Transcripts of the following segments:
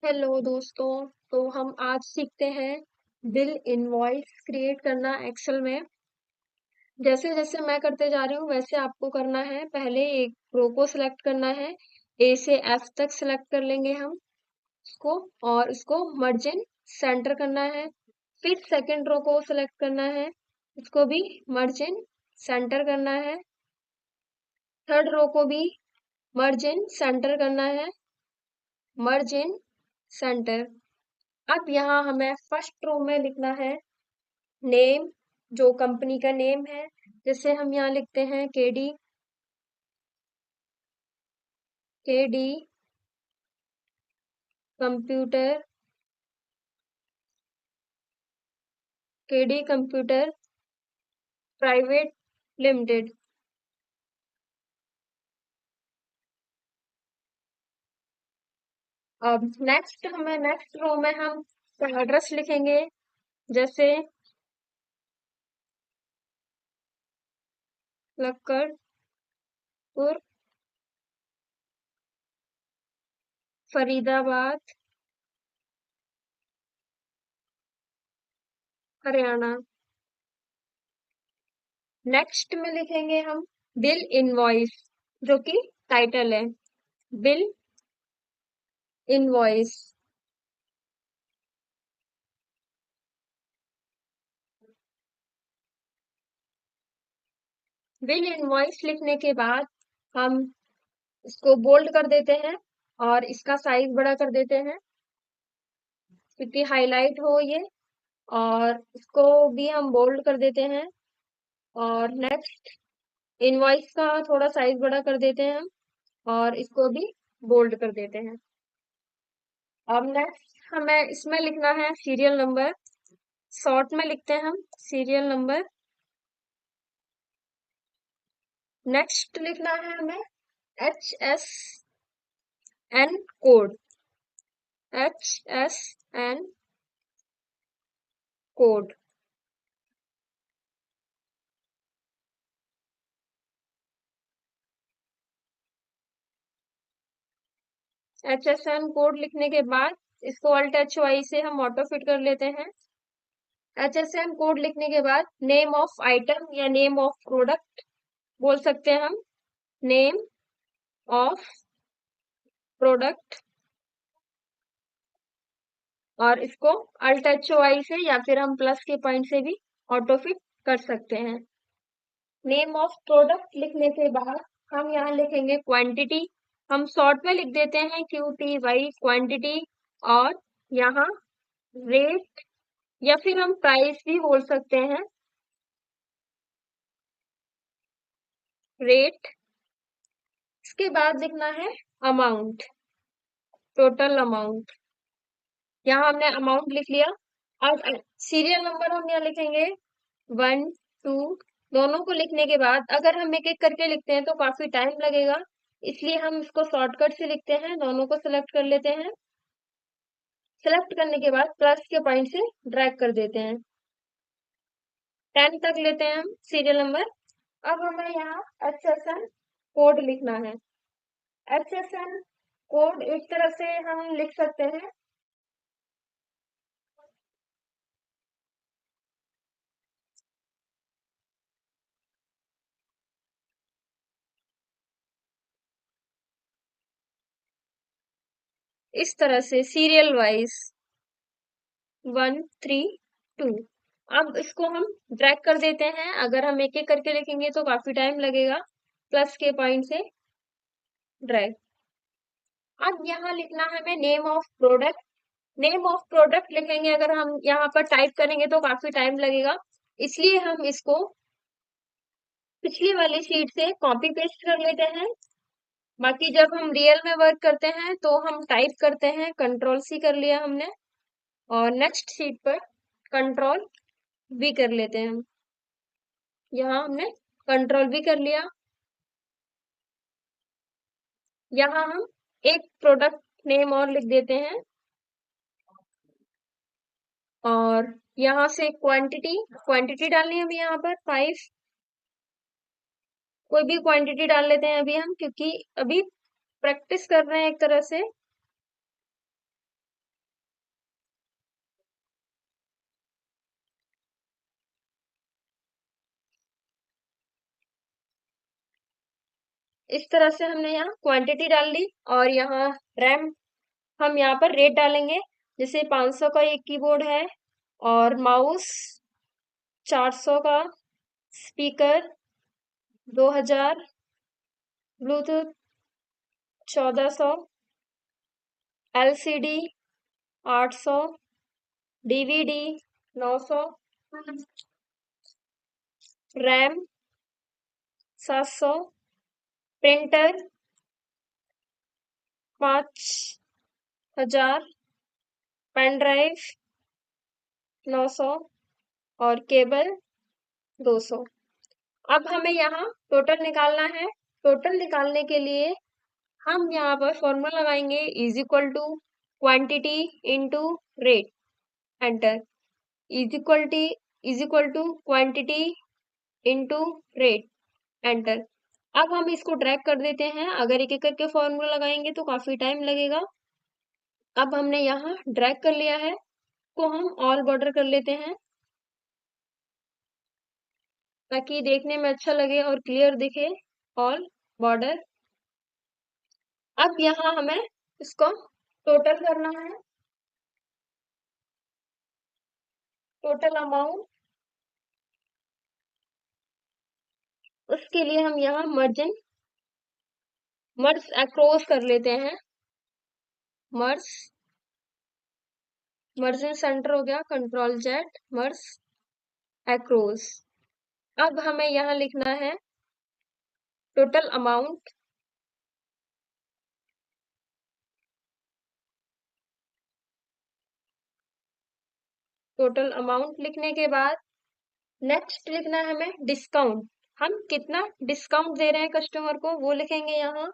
Hello दोस्तों। तो हम आज सीखते हैं बिल इनवॉइस क्रिएट करना एक्सेल में। जैसे जैसे मैं करते जा रही हूँ वैसे आपको करना है। पहले एक रो को सिलेक्ट करना है, ए से एफ तक सिलेक्ट कर लेंगे हम इसको, और इसको मर्ज इन सेंटर करना है। फिर सेकंड रो को सिलेक्ट करना है, इसको भी मर्ज इन सेंटर करना है। थर्ड रो को भी मर्ज इन सेंटर करना है, मर्ज इन सेंटर। अब यहाँ हमें फर्स्ट रो में लिखना है नेम, जो कंपनी का नेम है। जैसे हम यहाँ लिखते हैं KD computer, KD computer private limited. अब नेक्स्ट रो में हम एड्रेस लिखेंगे। जैसे लक्कड़पुर, फरीदाबाद, हरियाणा। नेक्स्ट में लिखेंगे हम बिल इनवॉइस, जो कि टाइटल है, बिल इनवॉइस। बिल इनवॉइस लिखने के बाद हम इसको बोल्ड कर देते हैं और इसका साइज बड़ा कर देते हैं क्योंकि हाईलाइट हो ये। और इसको भी हम बोल्ड कर देते हैं। और नेक्स्ट इनवॉइस का थोड़ा साइज बड़ा कर देते हैं हम, और इसको भी बोल्ड कर देते हैं। अब नेक्स्ट हमें इसमें लिखना है सीरियल नंबर। शॉर्ट में लिखते हैं हम सीरियल नंबर। नेक्स्ट लिखना है हमें HSN code, HSN code. HSN code लिखने के बाद इसको Alt H Y से हम ऑटो फिट कर लेते हैं। HSN कोड लिखने के बाद नेम ऑफ आइटम या नेम ऑफ प्रोडक्ट बोल सकते हैं हम, नेम ऑफ प्रोडक्ट। और इसको Alt H Y से या फिर हम प्लस के पॉइंट से भी ऑटो फिट कर सकते हैं। नेम ऑफ प्रोडक्ट लिखने के बाद हम यहाँ लिखेंगे क्वांटिटी। हम शॉर्ट में लिख देते हैं QTY क्वांटिटी। और यहाँ रेट या फिर हम प्राइस भी बोल सकते हैं, रेट। इसके बाद लिखना है अमाउंट, टोटल अमाउंट। यहाँ हमने अमाउंट लिख लिया। अब सीरियल नंबर हम यहाँ लिखेंगे 1 2। दोनों को लिखने के बाद अगर हम एक एक करके लिखते हैं तो काफी टाइम लगेगा, इसलिए हम इसको शॉर्टकट से लिखते हैं। दोनों को सिलेक्ट कर लेते हैं। सिलेक्ट करने के बाद प्लस के पॉइंट से ड्रैग कर देते हैं। 10 तक लेते हैं हम सीरियल नंबर। अब हमें यहाँ HSN कोड लिखना है। HSN कोड इस तरह से हम लिख सकते हैं। इस तरह से सीरियल वाइज 1 3 2। अब इसको हम ड्रैग कर देते हैं। अगर हम एक एक करके लिखेंगे तो काफी टाइम लगेगा। प्लस के पॉइंट से ड्रैग। अब यहाँ लिखना है हमें name of product. Name of product लिखेंगे, अगर हम यहाँ पर टाइप करेंगे तो काफी टाइम लगेगा, इसलिए हम इसको पिछली वाली शीट से कॉपी पेस्ट कर लेते हैं। बाकी जब हम रियल में वर्क करते हैं तो हम टाइप करते हैं, Ctrl+C कर लिया हमने, और नेक्स्ट शीट पर Ctrl+V कर लेते हैं हम। यहाँ हमने Ctrl+V कर लिया। यहाँ हम एक प्रोडक्ट नेम और लिख देते हैं, और यहाँ से क्वांटिटी क्वांटिटी डालनी है अभी यहाँ पर 5। कोई भी क्वांटिटी डाल लेते हैं अभी हम, क्योंकि अभी प्रैक्टिस कर रहे हैं एक तरह से। इस तरह से हमने यहाँ क्वांटिटी डाल ली और यहाँ रैम हम यहाँ पर रेट डालेंगे। जैसे 500 का एक कीबोर्ड है और माउस 400 का, speaker 2000, Bluetooth 1400, LCD 800, DVD 900, RAM 700, printer 5000, pen drive 900 और केबल 200। अब हमें यहाँ टोटल निकालना है। टोटल निकालने के लिए हम यहाँ पर फॉर्मूला लगाएंगे is equal to quantity into rate, enter. Is equal to quantity into rate, enter. अब हम इसको ड्रैग कर देते हैं। अगर एक एक करके फॉर्मूला लगाएंगे तो काफी टाइम लगेगा। अब हमने यहाँ ड्रैग कर लिया है, को हम ऑल बॉर्डर कर लेते हैं ताकि देखने में अच्छा लगे और क्लियर दिखे। All border. अब यहाँ हमें इसको टोटल करना है। टोटल अमाउंट, उसके लिए हम यहाँ मर्ज अक्रॉस कर लेते हैं। मर्ज सेंटर हो गया, कंट्रोल जेड, मर्ज अक्रॉस। अब हमें यहाँ लिखना है टोटल अमाउंट, टोटल अमाउंट लिखने के बाद नेक्स्ट लिखना है हमें डिस्काउंट। हम कितना डिस्काउंट दे रहे हैं कस्टमर को वो लिखेंगे यहाँ।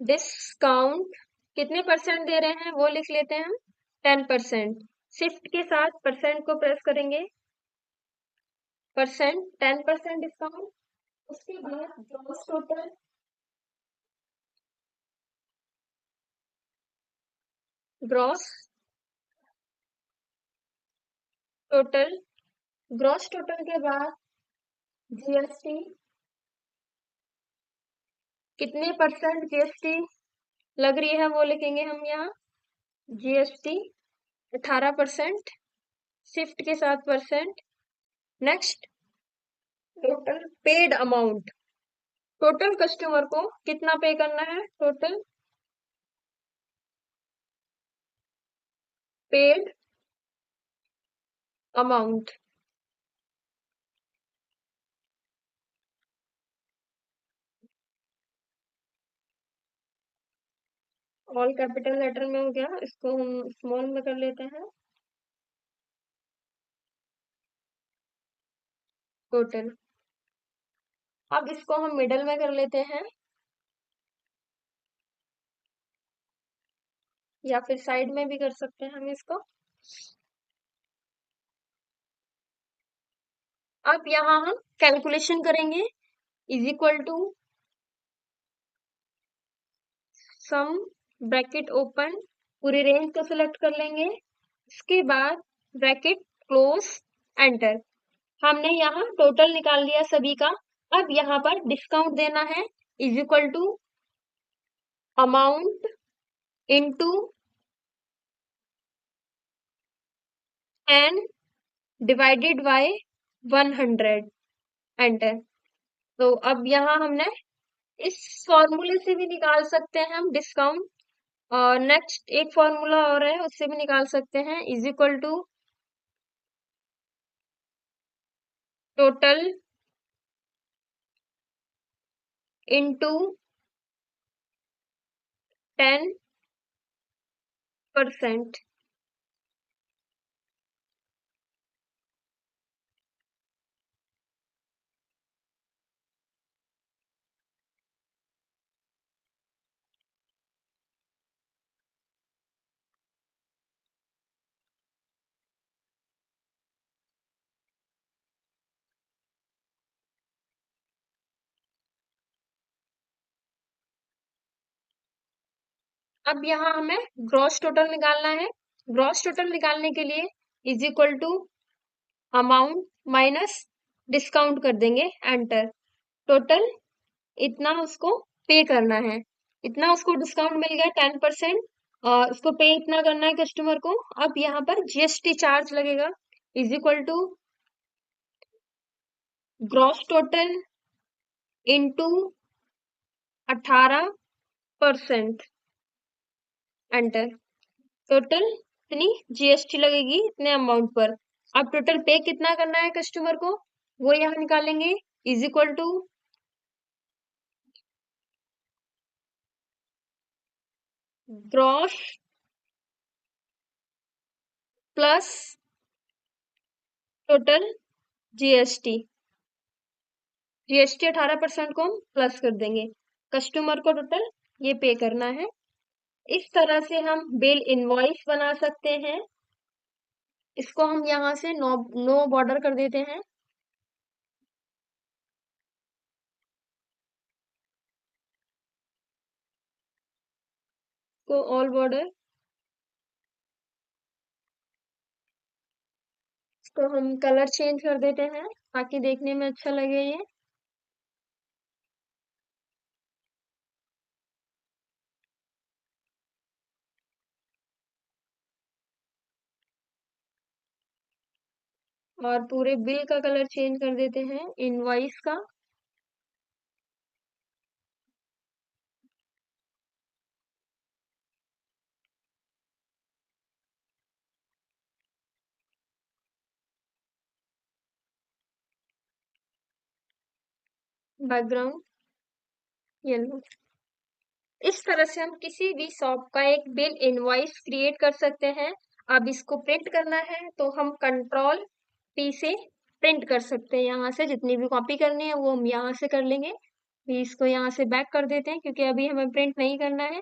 डिस्काउंट कितने परसेंट दे रहे हैं वो लिख लेते हैं हम, 10%। शिफ्ट के साथ परसेंट को प्रेस करेंगे, परसेंट, 10% डिस्काउंट। उसके बाद gross total, gross total, gross total के बाद जीएसटी, कितने परसेंट जीएसटी लग रही है वो लिखेंगे हम यहाँ। जीएसटी 18%, शिफ्ट के साथ percent. Next total paid amount, total customer को कितना पे करना है, total paid amount. All capital letter में हो गया, इसको हम स्मॉल में कर लेते हैं। टोटल। अब इसको हम मिडल में कर लेते हैं या फिर साइड में भी कर सकते हैं हम इसको। अब यहाँ हम कैलकुलेशन करेंगे is equal to sum, bracket open, पूरी रेंज को सिलेक्ट कर लेंगे। इसके बाद ब्रैकेट क्लोज, एंटर। हमने यहाँ टोटल निकाल लिया सभी का। अब यहाँ पर डिस्काउंट देना है is equal to amount into 10 divided by 100, enter. तो अब यहाँ हमने इस फॉर्मूले से भी निकाल सकते हैं हम डिस्काउंट, और नेक्स्ट एक फॉर्मूला और है उससे भी निकाल सकते हैं is equal to total into 10%। अब यहाँ हमें ग्रॉस टोटल निकालना है। ग्रॉस टोटल निकालने के लिए is equal to amount minus discount कर देंगे, एंटर। टोटल इतना उसको पे करना है। इतना उसको डिस्काउंट मिल गया 10%, और उसको पे इतना करना है कस्टमर को। अब यहाँ पर जीएसटी चार्ज लगेगा, is equal to gross total into 18%, enter. Total इतनी जीएसटी लगेगी इतने अमाउंट पर। अब टोटल पे कितना करना है कस्टमर को, वो यहाँ निकालेंगे, is equal to gross plus total GST. GST 18% को हम प्लस कर देंगे, कस्टमर को टोटल ये पे करना है। इस तरह से हम बिल इनवॉइस बना सकते हैं। इसको हम यहाँ से नो बॉर्डर कर देते हैं। तो ऑल बॉर्डर, इसको हम कलर चेंज कर देते हैं ताकि देखने में अच्छा लगे ये। और पूरे बिल का कलर चेंज कर देते हैं, इनवॉइस का। Background yellow. इस तरह से हम किसी भी शॉप का एक बिल इनवॉइस क्रिएट कर सकते हैं। अब इसको प्रिंट करना है तो हम कंट्रोल पी से प्रिंट कर सकते हैं। यहाँ से जितनी भी कॉपी करनी है वो हम यहाँ से कर लेंगे। फिर इसको यहाँ से बैक कर देते हैं क्योंकि अभी हमें प्रिंट नहीं करना है।